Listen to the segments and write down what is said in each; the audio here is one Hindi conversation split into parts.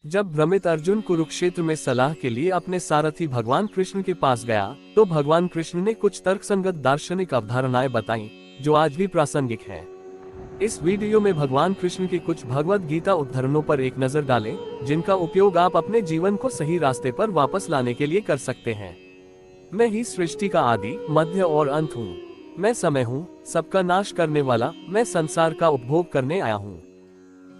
जब भ्रमित अर्जुन कुरुक्षेत्र में सलाह के लिए अपने सारथी भगवान कृष्ण के पास गया, तो भगवान कृष्ण ने कुछ तर्कसंगत दार्शनिक अवधारणाएं बताईं, जो आज भी प्रासंगिक हैं। इस वीडियो में भगवान कृष्ण के कुछ भगवद गीता उद्धरणों पर एक नजर डालें, जिनका उपयोग आप अपने जीवन को सही रास्ते पर वापस लाने के लिए कर सकते हैं। मैं ही सृष्टि का आदि, मध्य और अंत हूँ। मैं समय हूँ, सबका नाश करने वाला। मैं संसार का उपभोग करने आया हूँ।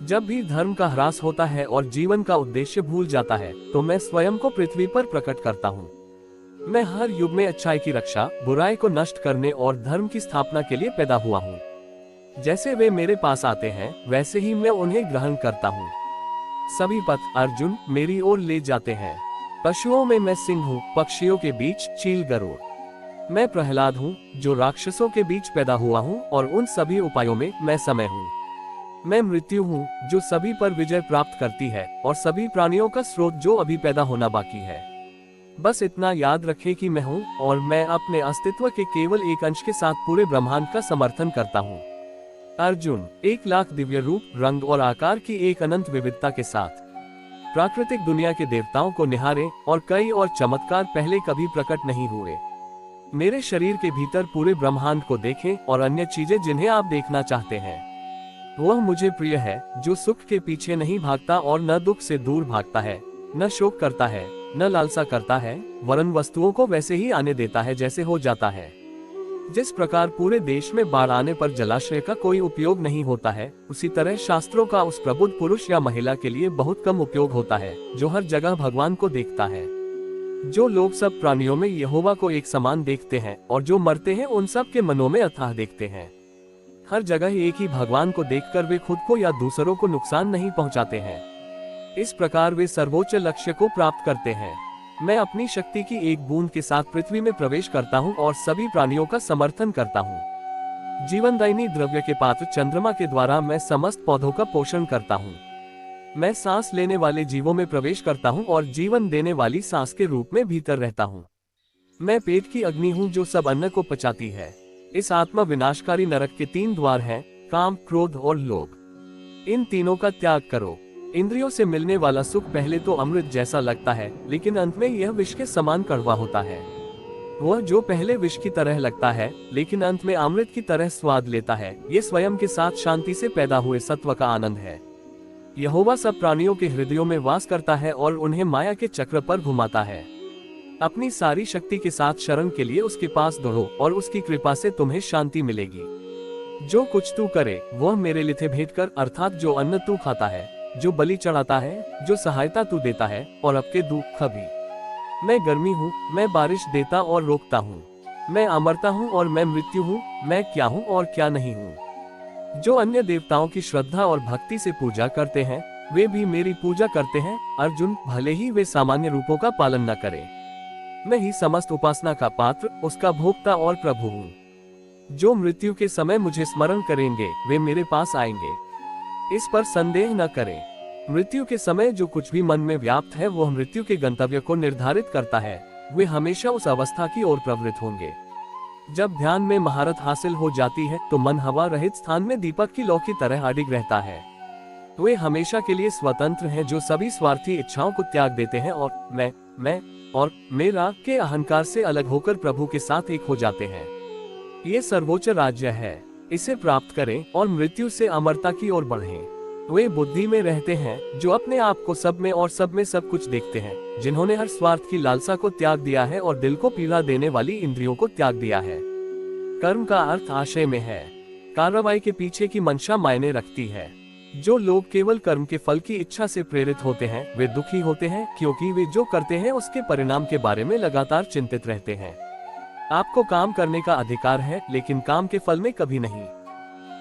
जब भी धर्म का ह्रास होता है और जीवन का उद्देश्य भूल जाता है, तो मैं स्वयं को पृथ्वी पर प्रकट करता हूँ। मैं हर युग में अच्छाई की रक्षा, बुराई को नष्ट करने और धर्म की स्थापना के लिए पैदा हुआ हूँ। जैसे वे मेरे पास आते हैं, वैसे ही मैं उन्हें ग्रहण करता हूँ। सभी पथ अर्जुन मेरी ओर ले जाते हैं। पशुओं में मैं सिंह हूँ, पक्षियों के बीच चील गरुड़। मैं प्रहलाद हूँ, जो राक्षसों के बीच पैदा हुआ हूँ, और उन सभी उपायों में मैं समय हूँ। मैं मृत्यु हूँ, जो सभी पर विजय प्राप्त करती है, और सभी प्राणियों का स्रोत जो अभी पैदा होना बाकी है। बस इतना याद रखें कि मैं हूँ, और मैं अपने अस्तित्व के केवल एक अंश के साथ पूरे ब्रह्मांड का समर्थन करता हूँ। अर्जुन 1,00,000 दिव्य रूप, रंग और आकार की एक अनंत विविधता के साथ प्राकृतिक दुनिया के देवताओं को निहारें, और कई और चमत्कार पहले कभी प्रकट नहीं हुए। मेरे शरीर के भीतर पूरे ब्रह्मांड को देखें, और अन्य चीजें जिन्हें आप देखना चाहते हैं। वह मुझे प्रिय है, जो सुख के पीछे नहीं भागता और न दुख से दूर भागता है, न शोक करता है, न लालसा करता है, वरन वस्तुओं को वैसे ही आने देता है जैसे हो जाता है। जिस प्रकार पूरे देश में बाढ़ आने पर जलाशय का कोई उपयोग नहीं होता है, उसी तरह शास्त्रों का उस प्रबुद्ध पुरुष या महिला के लिए बहुत कम उपयोग होता है, जो हर जगह भगवान को देखता है। जो लोग सब प्राणियों में यहोवा को एक समान देखते हैं, और जो मरते हैं उन सब के मनों में अथाह देखते हैं। हर जगह एक ही भगवान को देखकर वे खुद को या दूसरों को नुकसान नहीं पहुंचाते हैं। इस प्रकार वे सर्वोच्च लक्ष्य को प्राप्त करते हैं। मैं अपनी शक्ति की एक बूंद के साथ पृथ्वी में प्रवेश करता हूं और सभी प्राणियों का समर्थन करता हूं। जीवनदायिनी द्रव्य के पात्र चंद्रमा के द्वारा मैं समस्त पौधों का पोषण करता हूं। मैं सांस लेने वाले जीवों में प्रवेश करता हूं और जीवन देने वाली सांस के रूप में भीतर रहता हूं। मैं पेट की अग्नि हूं, जो सब अन्न को पचाती है। इस आत्मा विनाशकारी नरक के 3 द्वार हैं, काम, क्रोध और लोभ। इन तीनों का त्याग करो। इंद्रियों से मिलने वाला सुख पहले तो अमृत जैसा लगता है, लेकिन अंत में यह विष के समान कड़वा होता है। वह जो पहले विष की तरह लगता है, लेकिन अंत में अमृत की तरह स्वाद लेता है, ये स्वयं के साथ शांति से पैदा हुए सत्व का आनंद है। यहोवा सब प्राणियों के हृदयों में वास करता है और उन्हें माया के चक्र पर घुमाता है। अपनी सारी शक्ति के साथ शरण के लिए उसके पास दौड़ो, और उसकी कृपा से तुम्हें शांति मिलेगी। जो कुछ तू करे वह मेरे लिथे भेंट कर, अर्थात जो अन्न तू खाता है, जो बलि चढ़ाता है, जो सहायता तू देता है, और आपके दुख भी। मैं गर्मी हूँ, मैं बारिश देता और रोकता हूँ। मैं अमरता हूँ और मैं मृत्यु हूँ। मैं क्या हूँ और क्या नहीं हूँ। जो अन्य देवताओं की श्रद्धा और भक्ति से पूजा करते हैं, वे भी मेरी पूजा करते हैं। अर्जुन, भले ही वे सामान्य रूपों का पालन न करें, मैं ही समस्त उपासना का पात्र, उसका भोक्ता और प्रभु हूँ। जो मृत्यु के समय मुझे स्मरण करेंगे, वे मेरे पास आएंगे। इस पर संदेह न करें। मृत्यु के समय जो कुछ भी मन में व्याप्त है, वह मृत्यु के गंतव्य को निर्धारित करता है। वे हमेशा उस अवस्था की ओर प्रवृत्त होंगे। जब ध्यान में महारत हासिल हो जाती है, तो मन हवा रहित स्थान में दीपक की लौ की तरह अडिग रहता है। वे हमेशा के लिए स्वतंत्र हैं, जो सभी स्वार्थी इच्छाओं को त्याग देते हैं और मैं और मेरा के अहंकार से अलग होकर प्रभु के साथ एक हो जाते हैं। ये सर्वोच्च राज्य है। इसे प्राप्त करें और मृत्यु से अमरता की ओर बढ़ें। वे बुद्धि में रहते हैं, जो अपने आप को सब में और सब में सब कुछ देखते हैं, जिन्होंने हर स्वार्थ की लालसा को त्याग दिया है और दिल को पीड़ा देने वाली इंद्रियों को त्याग दिया है। कर्म का अर्थ आशय में है। कार्रवाई के पीछे की मंशा मायने रखती है। जो लोग केवल कर्म के फल की इच्छा से प्रेरित होते हैं, वे दुखी होते हैं, क्योंकि वे जो करते हैं उसके परिणाम के बारे में लगातार चिंतित रहते हैं। आपको काम करने का अधिकार है, लेकिन काम के फल में कभी नहीं।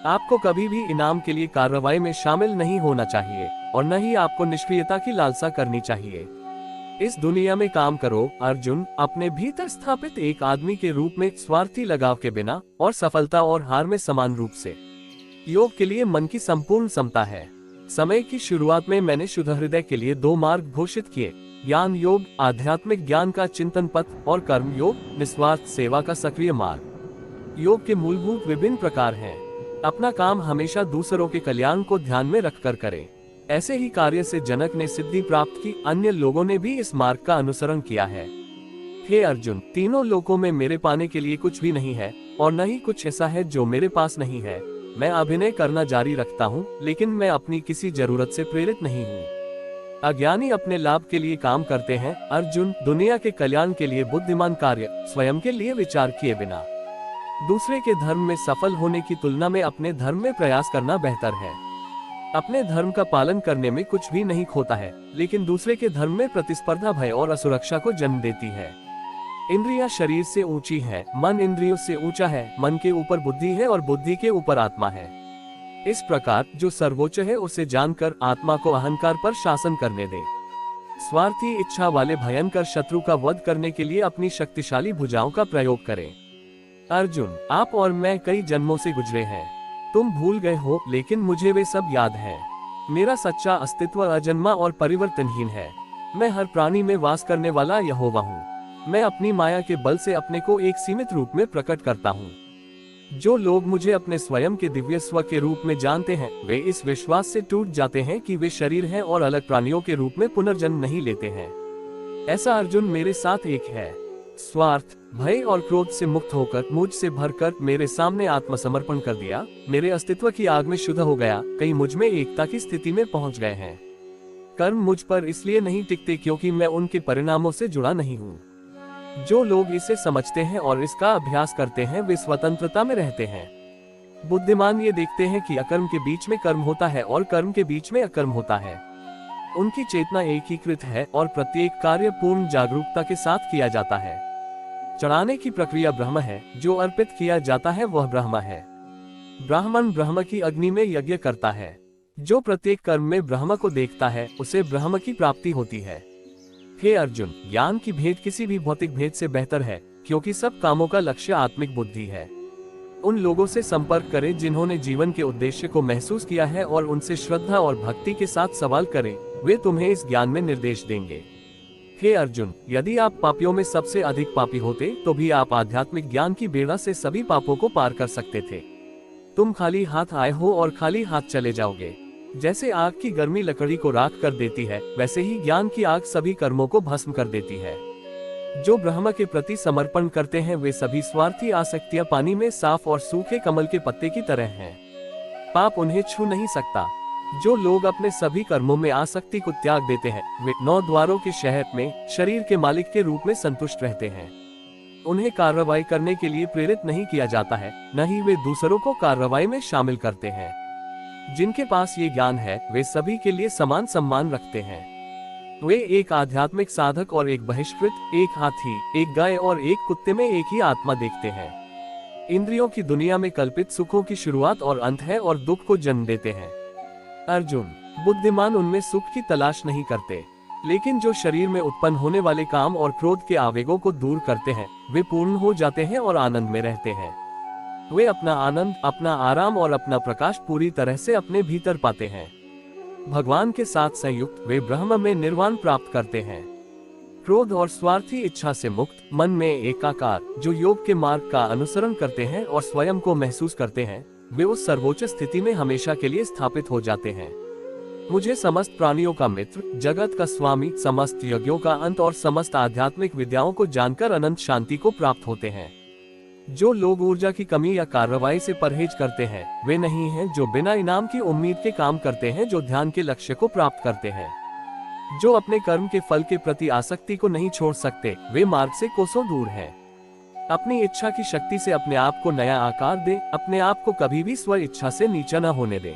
आपको कभी भी इनाम के लिए कार्रवाई में शामिल नहीं होना चाहिए, और न ही आपको निष्क्रियता की लालसा करनी चाहिए। इस दुनिया में काम करो अर्जुन, अपने भीतर स्थापित एक आदमी के रूप में, स्वार्थी लगाव के बिना, और सफलता और हार में समान रूप से। योग के लिए मन की संपूर्ण समता है। समय की शुरुआत में मैंने शुद्ध हृदय के लिए 2 मार्ग घोषित किए, ज्ञान योग, आध्यात्मिक ज्ञान का चिंतन पथ, और कर्म योग, निस्वार्थ सेवा का सक्रिय मार्ग। योग के मूलभूत विभिन्न प्रकार हैं। अपना काम हमेशा दूसरों के कल्याण को ध्यान में रखकर करें। ऐसे ही कार्य से जनक ने सिद्धि प्राप्त की, अन्य लोगों ने भी इस मार्ग का अनुसरण किया है। हे अर्जुन, तीनों लोकों में मेरे पाने के लिए कुछ भी नहीं है और न ही कुछ ऐसा है जो मेरे पास नहीं है। मैं अभिनय करना जारी रखता हूँ, लेकिन मैं अपनी किसी जरूरत से प्रेरित नहीं हूँ। अज्ञानी अपने लाभ के लिए काम करते हैं। अर्जुन, दुनिया के कल्याण के लिए बुद्धिमान कार्य स्वयं के लिए विचार किए बिना दूसरे के धर्म में सफल होने की तुलना में अपने धर्म में प्रयास करना बेहतर है। अपने धर्म का पालन करने में कुछ भी नहीं खोता है, लेकिन दूसरे के धर्म में प्रतिस्पर्धा भय और असुरक्षा को जन्म देती है। इंद्रियां शरीर से ऊंची है, मन इंद्रियों से ऊंचा है, मन के ऊपर बुद्धि है और बुद्धि के ऊपर आत्मा है। इस प्रकार जो सर्वोच्च है उसे जानकर आत्मा को अहंकार पर शासन करने दे। स्वार्थी इच्छा वाले भयंकर शत्रु का वध करने के लिए अपनी शक्तिशाली भुजाओं का प्रयोग करें। अर्जुन, आप और मैं कई जन्मों से गुजरे हैं। तुम भूल गए हो, लेकिन मुझे वे सब याद है। मेरा सच्चा अस्तित्व अजन्मा और परिवर्तनहीन है। मैं हर प्राणी में वास करने वाला यहोवा हूँ। मैं अपनी माया के बल से अपने को एक सीमित रूप में प्रकट करता हूँ। जो लोग मुझे अपने स्वयं के दिव्य स्व के रूप में जानते हैं, वे इस विश्वास से टूट जाते हैं कि वे शरीर हैं और अलग प्राणियों के रूप में पुनर्जन्म नहीं लेते हैं। ऐसा अर्जुन मेरे साथ एक है। स्वार्थ, भय और क्रोध से मुक्त होकर मुझसे भरकर मेरे सामने आत्मसमर्पण कर दिया। मेरे अस्तित्व की आग में शुद्ध हो गया। कई मुझ में एकता की स्थिति में पहुंच गए हैं। कर्म मुझ पर इसलिए नहीं टिकते क्योंकि मैं उनके परिणामों से जुड़ा नहीं हूँ। जो लोग इसे समझते हैं और इसका अभ्यास करते हैं, वे स्वतंत्रता में रहते हैं। बुद्धिमान ये देखते हैं कि अकर्म के बीच में कर्म होता है और कर्म के बीच में अकर्म होता है। उनकी चेतना एकीकृत है और प्रत्येक कार्य पूर्ण जागरूकता के साथ किया जाता है। चढ़ाने की प्रक्रिया ब्रह्म है, जो अर्पित किया जाता है वह ब्रह्म है। ब्राह्मण ब्रह्म की अग्नि में यज्ञ करता है। जो प्रत्येक कर्म में ब्रह्म को देखता है, उसे ब्रह्म की प्राप्ति होती है। हे अर्जुन, ज्ञान की भेद किसी भी भौतिक भेद से बेहतर है, क्योंकि सब कामों का लक्ष्य आत्मिक बुद्धि है। उन लोगों से संपर्क करें जिन्होंने जीवन के उद्देश्य को महसूस किया है और उनसे श्रद्धा और भक्ति के साथ सवाल करें। वे तुम्हें इस ज्ञान में निर्देश देंगे। हे अर्जुन, यदि आप पापियों में सबसे अधिक पापी होते तो भी आप आध्यात्मिक ज्ञान की बेड़ा से सभी पापों को पार कर सकते थे। तुम खाली हाथ आए हो और खाली हाथ चले जाओगे। जैसे आग की गर्मी लकड़ी को राख कर देती है, वैसे ही ज्ञान की आग सभी कर्मों को भस्म कर देती है। जो ब्रह्म के प्रति समर्पण करते हैं, वे सभी स्वार्थी आसक्तियां पानी में साफ और सूखे कमल के पत्ते की तरह हैं। पाप उन्हें छू नहीं सकता। जो लोग अपने सभी कर्मों में आसक्ति को त्याग देते हैं, वे 9 द्वारों के शहर में शरीर के मालिक के रूप में संतुष्ट रहते हैं। उन्हें कार्रवाई करने के लिए प्रेरित नहीं किया जाता है, न ही वे दूसरों को कार्रवाई में शामिल करते हैं। जिनके पास ये ज्ञान है, वे सभी के लिए समान सम्मान रखते हैं। वे एक आध्यात्मिक साधक और एक बहिष्कृत, एक हाथी, एक गाय और एक कुत्ते में एक ही आत्मा देखते हैं। इंद्रियों की दुनिया में कल्पित सुखों की शुरुआत और अंत है और दुख को जन्म देते हैं। अर्जुन, बुद्धिमान उनमें सुख की तलाश नहीं करते, लेकिन जो शरीर में उत्पन्न होने वाले काम और क्रोध के आवेगों को दूर करते हैं, वे पूर्ण हो जाते हैं और आनंद में रहते हैं। वे अपना आनंद, अपना आराम और अपना प्रकाश पूरी तरह से अपने भीतर पाते हैं। भगवान के साथ संयुक्त वे ब्रह्म में निर्वाण प्राप्त करते हैं। क्रोध और स्वार्थी इच्छा से मुक्त, मन में एकाकार, जो योग के मार्ग का अनुसरण करते हैं और स्वयं को महसूस करते हैं, वे उस सर्वोच्च स्थिति में हमेशा के लिए स्थापित हो जाते हैं। मुझे समस्त प्राणियों का मित्र, जगत का स्वामी, समस्त यज्ञों का अंत और समस्त आध्यात्मिक विद्याओं को जानकर अनंत शांति को प्राप्त होते हैं। जो लोग ऊर्जा की कमी या कार्रवाई से परहेज करते हैं, वे नहीं हैं जो बिना इनाम की उम्मीद के काम करते हैं, जो ध्यान के लक्ष्य को प्राप्त करते हैं। जो अपने कर्म के फल के प्रति आसक्ति को नहीं छोड़ सकते, वे मार्ग से कोसों दूर हैं। अपनी इच्छा की शक्ति से अपने आप को नया आकार दे, अपने आप को कभी भी स्व इच्छा से नीचा न होने दे।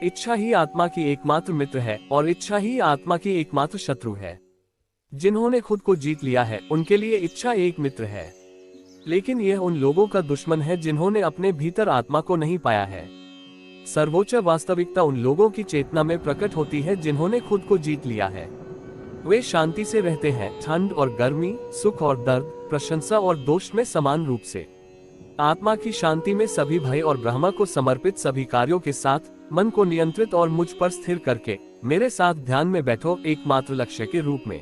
इच्छा ही आत्मा की एकमात्र मित्र है और इच्छा ही आत्मा की एकमात्र शत्रु है। जिन्होंने खुद को जीत लिया है, उनके लिए इच्छा एक मित्र है, लेकिन यह उन लोगों का दुश्मन है जिन्होंने अपने भीतर आत्मा को नहीं पाया है। सर्वोच्च वास्तविकता उन लोगों की चेतना में प्रकट होती है जिन्होंने खुद को जीत लिया है। वे शांति से रहते हैं, ठंड और गर्मी, सुख और दर्द, प्रशंसा और दोष में समान रूप से। आत्मा की शांति में सभी भय और ब्रह्म को समर्पित सभी कार्यों के साथ मन को नियंत्रित और मुझ पर स्थिर करके मेरे साथ ध्यान में बैठो, एकमात्र लक्ष्य के रूप में।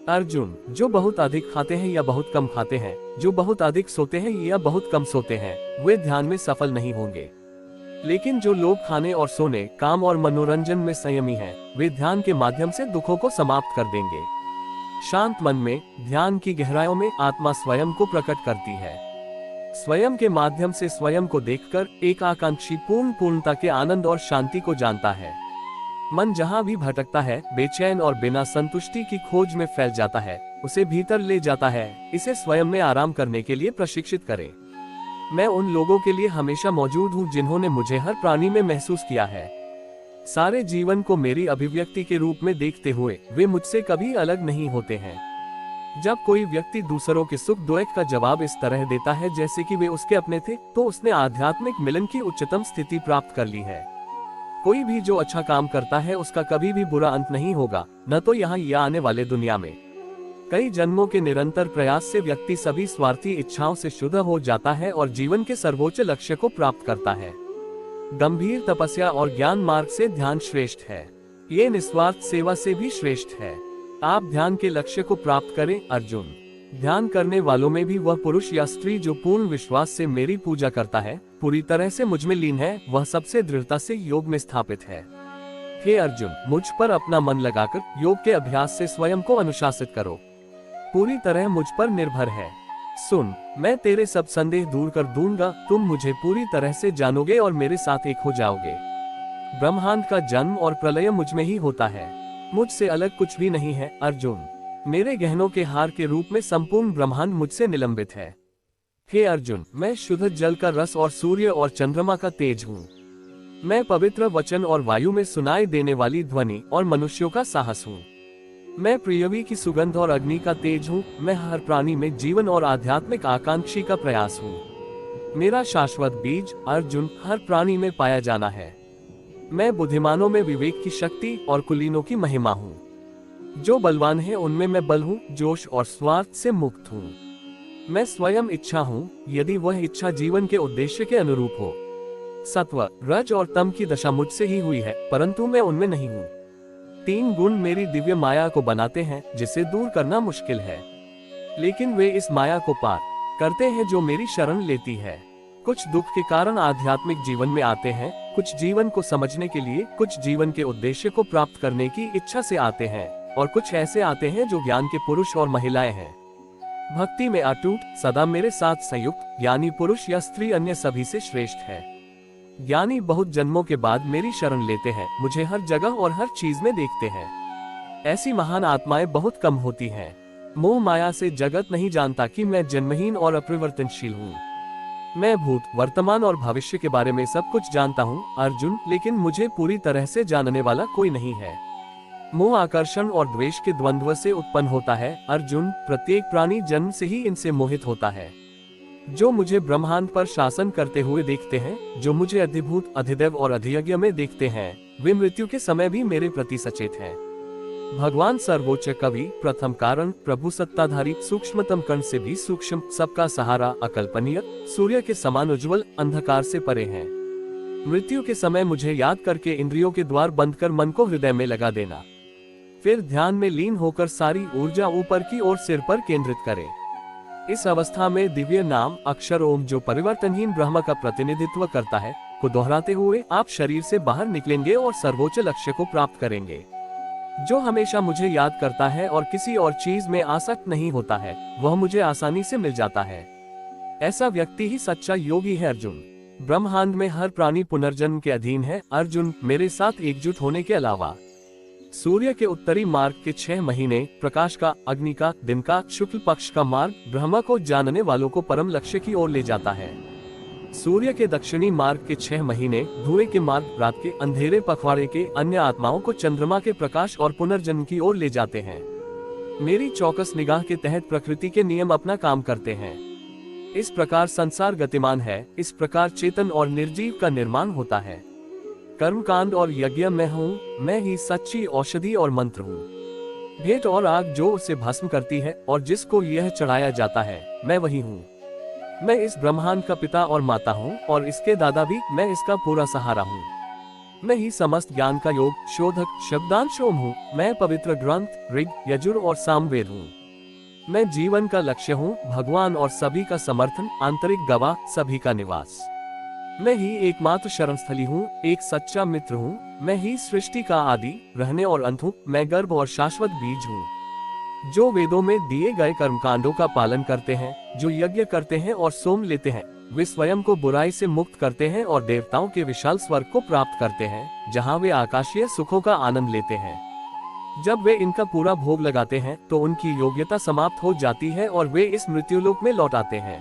अर्जुन, जो बहुत अधिक खाते हैं या बहुत कम खाते हैं, जो बहुत अधिक सोते हैं या बहुत कम सोते हैं, वे ध्यान में सफल नहीं होंगे। लेकिन जो लोग खाने और सोने, काम और मनोरंजन में संयमी हैं, वे ध्यान के माध्यम से दुखों को समाप्त कर देंगे। शांत मन में, ध्यान की गहराइयों में आत्मा स्वयं को प्रकट करती है। स्वयं के माध्यम से स्वयं को देखकर एक आकांक्षी पूर्णता के आनंद और शांति को जानता है। मन जहाँ भी भटकता है, बेचैन और बिना संतुष्टि की खोज में फैल जाता है, उसे भीतर ले जाता है। इसे स्वयं में आराम करने के लिए प्रशिक्षित करें। मैं उन लोगों के लिए हमेशा मौजूद हूँ जिन्होंने मुझे हर प्राणी में महसूस किया है। सारे जीवन को मेरी अभिव्यक्ति के रूप में देखते हुए वे मुझसे कभी अलग नहीं होते हैं। जब कोई व्यक्ति दूसरों के सुख दुख का जवाब इस तरह देता है जैसे कि वे उसके अपने थे, तो उसने आध्यात्मिक मिलन की उच्चतम स्थिति प्राप्त कर ली है। कोई भी जो अच्छा काम करता है उसका कभी भी बुरा अंत नहीं होगा, न तो यहाँ या आने वाले दुनिया में। कई जन्मों के निरंतर प्रयास से व्यक्ति सभी स्वार्थी इच्छाओं से शुद्ध हो जाता है और जीवन के सर्वोच्च लक्ष्य को प्राप्त करता है। गंभीर तपस्या और ज्ञान मार्ग से ध्यान श्रेष्ठ है। ये निस्वार्थ सेवा से भी श्रेष्ठ है। आप ध्यान के लक्ष्य को प्राप्त करें अर्जुन। ध्यान करने वालों में भी वह पुरुष या स्त्री जो पूर्ण विश्वास से मेरी पूजा करता है, पूरी तरह से मुझ में लीन है, वह सबसे दृढ़ता से योग में स्थापित है। हे अर्जुन, मुझ पर अपना मन लगाकर योग के अभ्यास से स्वयं को अनुशासित करो। पूरी तरह मुझ पर निर्भर है। सुन, मैं तेरे सब संदेह दूर कर दूंगा। तुम मुझे पूरी तरह से जानोगे और मेरे साथ एक हो जाओगे। ब्रह्मांड का जन्म और प्रलय मुझ में ही होता है। मुझसे अलग कुछ भी नहीं है अर्जुन। मेरे गहनों के हार के रूप में संपूर्ण ब्रह्मांड मुझसे निलंबित है। हे अर्जुन, मैं शुद्ध जल का रस और सूर्य और चंद्रमा का तेज हूँ। मैं पवित्र वचन और वायु में सुनाई देने वाली ध्वनि और मनुष्यों का साहस हूँ। मैं पृथ्वी की सुगंध और अग्नि का तेज हूँ। मैं हर प्राणी में जीवन और आध्यात्मिक आकांक्षी का प्रयास हूँ। मेरा शाश्वत बीज अर्जुन हर प्राणी में पाया जाना है। मैं बुद्धिमानों में विवेक की शक्ति और कुलीनों की महिमा हूँ। जो बलवान है उनमें मैं बल हूँ, जोश और स्वार्थ से मुक्त हूँ। मैं स्वयं इच्छा हूँ, यदि वह इच्छा जीवन के उद्देश्य के अनुरूप हो। सत्व, रज और तम की दशा मुझसे ही हुई है, परंतु मैं उनमें नहीं हूँ। 3 गुण मेरी दिव्य माया को बनाते हैं, जिसे दूर करना मुश्किल है, लेकिन वे इस माया को पार करते हैं जो मेरी शरण लेती है। कुछ दुख के कारण आध्यात्मिक जीवन में आते हैं, कुछ जीवन को समझने के लिए, कुछ जीवन के उद्देश्य को प्राप्त करने की इच्छा से आते हैं, और कुछ ऐसे आते हैं जो ज्ञान के पुरुष और महिलाएं हैं। भक्ति में अटूट, सदा मेरे साथ संयुक्त ज्ञानी पुरुष या स्त्री अन्य सभी से श्रेष्ठ है। ज्ञानी बहुत जन्मों के बाद मेरी शरण लेते हैं, मुझे हर जगह और हर चीज में देखते हैं। ऐसी महान आत्माएं बहुत कम होती हैं। मोह माया से जगत नहीं जानता कि मैं जन्महीन और अपरिवर्तनशील हूँ। मैं भूत, वर्तमान और भविष्य के बारे में सब कुछ जानता हूँ अर्जुन, लेकिन मुझे पूरी तरह से जानने वाला कोई नहीं है। मोह आकर्षण और द्वेष के द्वंद्व से उत्पन्न होता है अर्जुन। प्रत्येक प्राणी जन्म से ही इनसे मोहित होता है। जो मुझे ब्रह्मांड पर शासन करते हुए देखते हैं, जो मुझे अधिभूत, अधिदैव और अधियज्ञ में देखते हैं, वे मृत्यु के समय भी मेरे प्रति सचेत हैं। भगवान सर्वोच्च कवि, प्रथम कारण, प्रभु सत्ताधारी, सूक्ष्मतम कण से भी सूक्ष्म, सबका सहारा, अकल्पनीय, सूर्य के समान उज्ज्वल, अंधकार से परे हैं। मृत्यु के समय मुझे याद करके इंद्रियों के द्वार बंद कर मन को हृदय में लगा देना। फिर ध्यान में लीन होकर सारी ऊर्जा ऊपर की ओर सिर पर केंद्रित करें। इस अवस्था में दिव्य नाम अक्षर ओम, जो परिवर्तनहीन ब्रह्म का प्रतिनिधित्व करता है, को दोहराते हुए आप शरीर से बाहर निकलेंगे और सर्वोच्च लक्ष्य को प्राप्त करेंगे। जो हमेशा मुझे याद करता है और किसी और चीज में आसक्त नहीं होता है, वह मुझे आसानी से मिल जाता है। ऐसा व्यक्ति ही सच्चा योगी है अर्जुन। ब्रह्मांड में हर प्राणी पुनर्जन्म के अधीन है अर्जुन, मेरे साथ एकजुट होने के अलावा। सूर्य के उत्तरी मार्ग के 6 महीने, प्रकाश का, अग्नि का, दिन का, शुक्ल पक्ष का मार्ग ब्रह्म को जानने वालों को परम लक्ष्य की ओर ले जाता है। सूर्य के दक्षिणी मार्ग के 6 महीने, धुएं के मार्ग रात के अंधेरे पखवाड़े के अन्य आत्माओं को चंद्रमा के प्रकाश और पुनर्जन्म की ओर ले जाते हैं। मेरी चौकस निगाह के तहत प्रकृति के नियम अपना काम करते हैं। इस प्रकार संसार गतिमान है, इस प्रकार चेतन और निर्जीव का निर्माण होता है। कर्मकांड और यज्ञ मैं हूँ, मैं ही सच्ची औषधि और मंत्र हूँ। भेंट और आग जो उसे भस्म करती है और जिसको यह चढ़ाया जाता है, मैं वही हूँ। मैं इस ब्रह्मांड का पिता और माता हूँ और इसके दादा भी, मैं इसका पूरा सहारा हूँ। मैं ही समस्त ज्ञान का योग, शोधक, शब्दांश ओम हूँ। मैं पवित्र ग्रंथ, ऋग, यजुर और सामवेद हूँ। मैं जीवन का लक्ष्य हूँ, भगवान और सभी का समर्थन, आंतरिक गवाह, सभी का निवास। मैं ही एकमात्र शरणस्थली हूँ, एक सच्चा मित्र हूँ। मैं ही सृष्टि का आदि, रहने और अंत हूँ। मैं गर्भ और शाश्वत बीज हूँ। जो वेदों में दिए गए कर्मकांडों का पालन करते हैं, जो यज्ञ करते हैं और सोम लेते हैं, वे स्वयं को बुराई से मुक्त करते हैं और देवताओं के विशाल स्वर्ग को प्राप्त करते हैं, जहाँ वे आकाशीय सुखों का आनंद लेते हैं। जब वे इनका पूरा भोग लगाते हैं तो उनकी योग्यता समाप्त हो जाती है और वे इस मृत्युलोक में लौट आते हैं।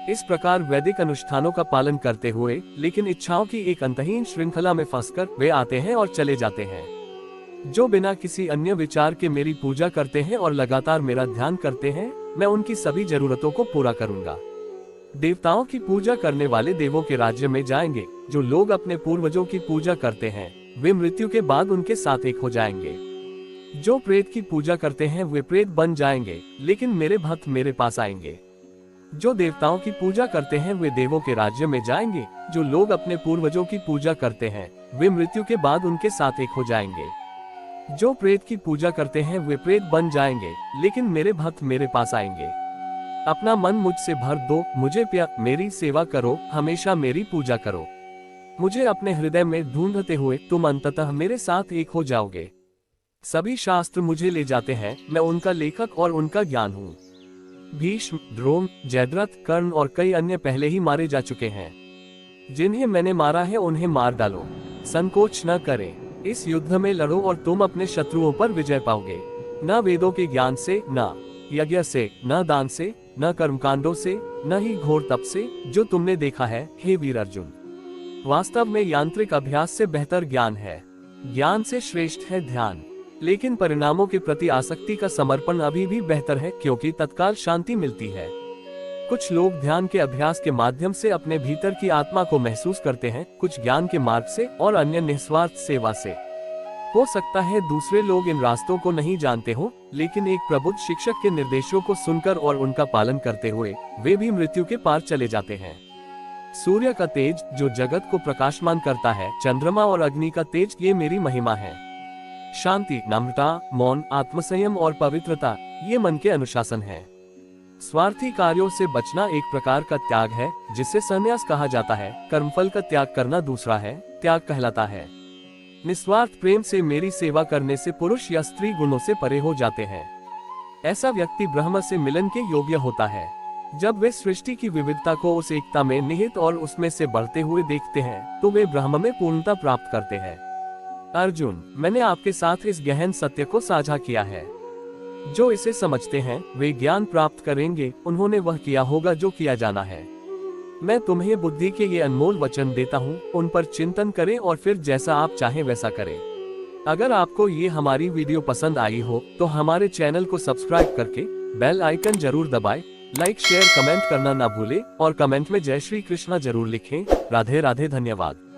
इस प्रकार वैदिक अनुष्ठानों का पालन करते हुए, लेकिन इच्छाओं की एक अंतहीन श्रृंखला में फंसकर, वे आते हैं और चले जाते हैं। जो बिना किसी अन्य विचार के मेरी पूजा करते हैं और लगातार मेरा ध्यान करते हैं, मैं उनकी सभी जरूरतों को पूरा करूंगा। देवताओं की पूजा करने वाले देवों के राज्य में जाएंगे। जो लोग अपने पूर्वजों की पूजा करते हैं, वे मृत्यु के बाद उनके साथ एक हो जाएंगे। जो प्रेत की पूजा करते हैं, वे प्रेत बन जाएंगे, लेकिन मेरे भक्त मेरे पास आएंगे। जो देवताओं की पूजा करते हैं, वे देवों के राज्य में जाएंगे। जो लोग अपने पूर्वजों की पूजा करते हैं, वे मृत्यु के बाद उनके साथ एक हो जाएंगे। जो प्रेत की पूजा करते हैं, वे प्रेत बन जाएंगे, लेकिन मेरे भक्त मेरे पास आएंगे। अपना मन मुझसे भर दो, मुझे प्यार, मेरी सेवा करो, हमेशा मेरी पूजा करो। मुझे अपने हृदय में ढूंढते हुए तुम अंततः मेरे साथ एक हो जाओगे। सभी शास्त्र मुझे ले जाते हैं, मैं उनका लेखक और उनका ज्ञान हूँ। भीष्म, द्रोण, जयद्रथ, कर्ण और कई अन्य पहले ही मारे जा चुके हैं। जिन्हें मैंने मारा है उन्हें मार डालो, संकोच न करें। इस युद्ध में लड़ो और तुम अपने शत्रुओं पर विजय पाओगे। न वेदों के ज्ञान से, न यज्ञ से, न दान से, न कर्मकांडों से, न ही घोर तप से, जो तुमने देखा है, हे वीर अर्जुन। वास्तव में यांत्रिक अभ्यास से बेहतर ज्ञान है। ज्ञान से श्रेष्ठ है ध्यान। लेकिन परिणामों के प्रति आसक्ति का समर्पण अभी भी बेहतर है, क्योंकि तत्काल शांति मिलती है। कुछ लोग ध्यान के अभ्यास के माध्यम से अपने भीतर की आत्मा को महसूस करते हैं, कुछ ज्ञान के मार्ग से और अन्य निस्वार्थ सेवा से। हो सकता है दूसरे लोग इन रास्तों को नहीं जानते हो, लेकिन एक प्रबुद्ध शिक्षक के निर्देशों को सुनकर और उनका पालन करते हुए वे भी मृत्यु के पार चले जाते हैं। सूर्य का तेज जो जगत को प्रकाशमान करता है, चंद्रमा और अग्नि का तेज, ये मेरी महिमा है। शांति, नम्रता, मौन, आत्मसंयम और पवित्रता, ये मन के अनुशासन है। स्वार्थी कार्यों से बचना एक प्रकार का त्याग है, जिसे संन्यास कहा जाता है। कर्मफल का त्याग करना दूसरा है, त्याग कहलाता है। निस्वार्थ प्रेम से मेरी सेवा करने से पुरुष या स्त्री गुणों से परे हो जाते हैं। ऐसा व्यक्ति ब्रह्म से मिलन के योग्य होता है। जब वे सृष्टि की विविधता को उस एकता में निहित और उसमें से बढ़ते हुए देखते हैं, तो वे ब्रह्म में पूर्णता प्राप्त करते हैं। अर्जुन, मैंने आपके साथ इस गहन सत्य को साझा किया है। जो इसे समझते हैं, वे ज्ञान प्राप्त करेंगे। उन्होंने वह किया होगा जो किया जाना है। मैं तुम्हें बुद्धि के ये अनमोल वचन देता हूँ, उन पर चिंतन करें और फिर जैसा आप चाहें वैसा करें। अगर आपको ये हमारी वीडियो पसंद आई हो तो हमारे चैनल को सब्सक्राइब करके बेल आइकन जरूर दबाएं। लाइक, शेयर, कमेंट करना ना भूलें और कमेंट में जय श्री कृष्णा जरूर लिखें। राधे राधे, धन्यवाद।